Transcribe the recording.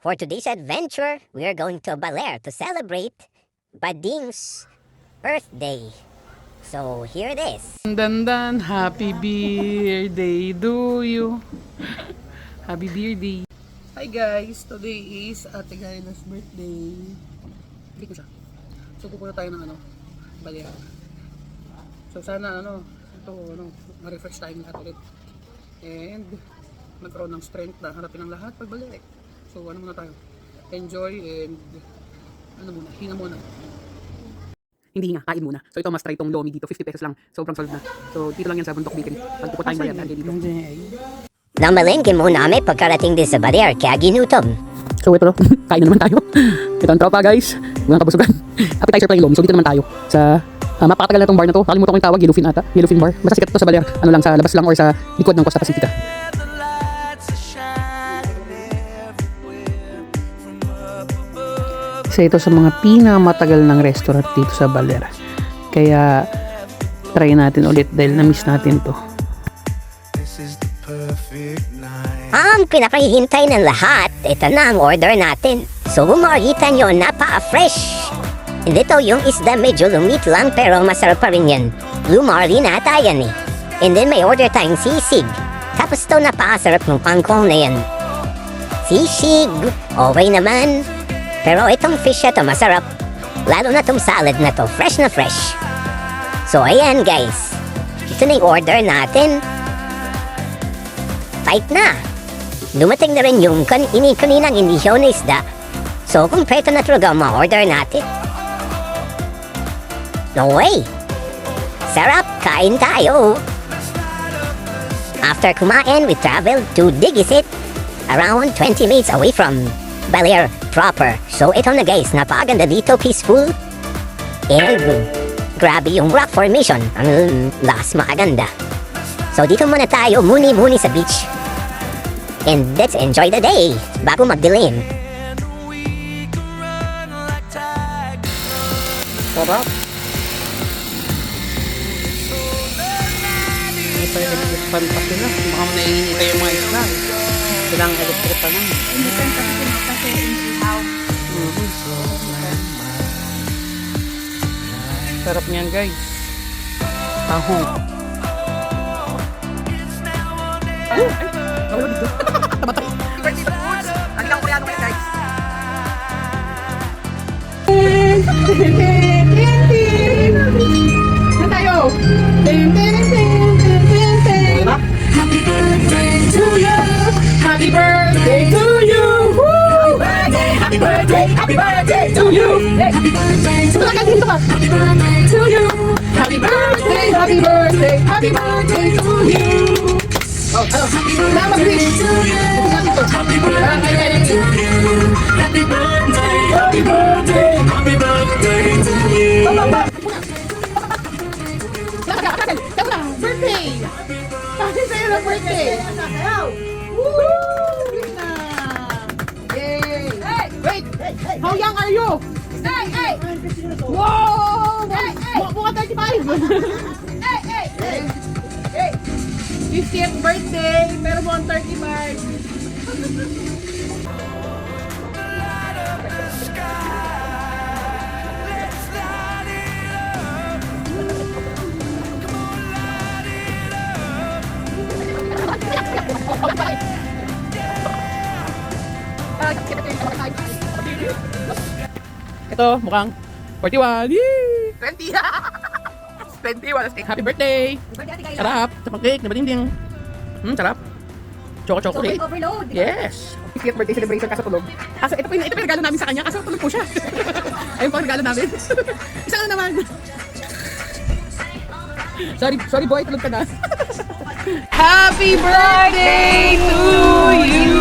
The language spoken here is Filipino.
For today's adventure, we are going to Baler to celebrate Bading's birthday. So here it is. Dandan, happy birthday to you. Happy birthday. Hi guys, today is Ate Gaila's birthday. Hindi ko siya. So pupunta tayo ng Baler. So sana ma-refresh tayo lahat ulit. And magkaroon ng strength na harapin ang lahat pagbalik. So muna tayo. Enjoy and hinga muna. Hindi hinga, kain muna. So ito mas try itong lomi dito, 50 pesos lang. Sobrang solid na. So dito lang yan sa Bundok Bakery. Pagpupo tayong Baler, nandiyan dito. Namalengke muna kami pagkarating din sa Baler, kaya ginutom. So ito, kain na naman tayo. Ito ang tropa guys, mga kabusugan. Appetizer pa yung lomi. So dito naman tayo sa mapakatagal na itong bar na to. Kalimutan ko yung tawag, Yellowfin ata. Yellowfin bar. Basta sikat ito sa Baler. Lang sa labas lang or sa likod ng Costa Pacifica. Isa ito sa mga pinakamatagal ng restaurant dito sa Baler. Kaya try natin ulit dahil na-miss natin to. Ang pinakahihintay ng lahat, ito na ang order natin. So makikita nyo, napaka-fresh. Dito yung isda medyo lumit lang pero masarap pa rin yan. Blue marlin ata yan eh. And then may order tayong sisig. Tapos ito napakasarap ng pangkong na yan. Sisig, okay naman. Pero itong fish ito masarap. Lalo na itong salad na to, fresh na fresh. So ayan guys, ito na yung order natin. Fight na. Dumating na rin yung kaninang inihaw na isda. So kumpleto na talaga ang mga order natin. No way! Sarap, kain tayo! After kumain, we traveled to Digisit, around 20 minutes away from Baler proper. So ito na guys, napakaganda dito, peaceful. And grabe yung rock formation, ang lakas makaganda. So dito muna tayo, muni-muni sa beach. And let's enjoy the day bago magdilim. Sarap. Hindi pa yung electric pa sila. Baka mo naiinita yung mga isla. Kailangan electric pa naman. Hindi pa kasi inihaw. Sarap niyan guys. Taho. Tamatay. Birthday to foods. Hanggang Koreano kayo guys. Saan tayo? Happy birthday to you. Happy birthday to you. Happy birthday, happy birthday to you. Happy birthday to you. Happy birthday to you. Happy birthday, happy birthday, happy birthday to you. Oh, happy birthday to you. Happy birthday to you. Happy birthday, happy birthday, happy birthday to you. Birthday! Happy sa'yo na birthday! Woo! Yay! Wait! How young are you? Hey! Wow! Mukha 35! Hey! 50th birthday! Pero mo ang 35! Ito, mukhang 41. Yee! 20! 21. Happy birthday! Sarap! Sa cake, nabading-ding. Sarap. Choco-chocolate. Overload! Yes! 50th birthday celebration kaso tulog. Kaso ito po yung regalo namin sa kanya kaso tulog po siya. Ayun po ang regalo namin. Isa na naman. Sorry boy, tulog ka na. Happy birthday to you!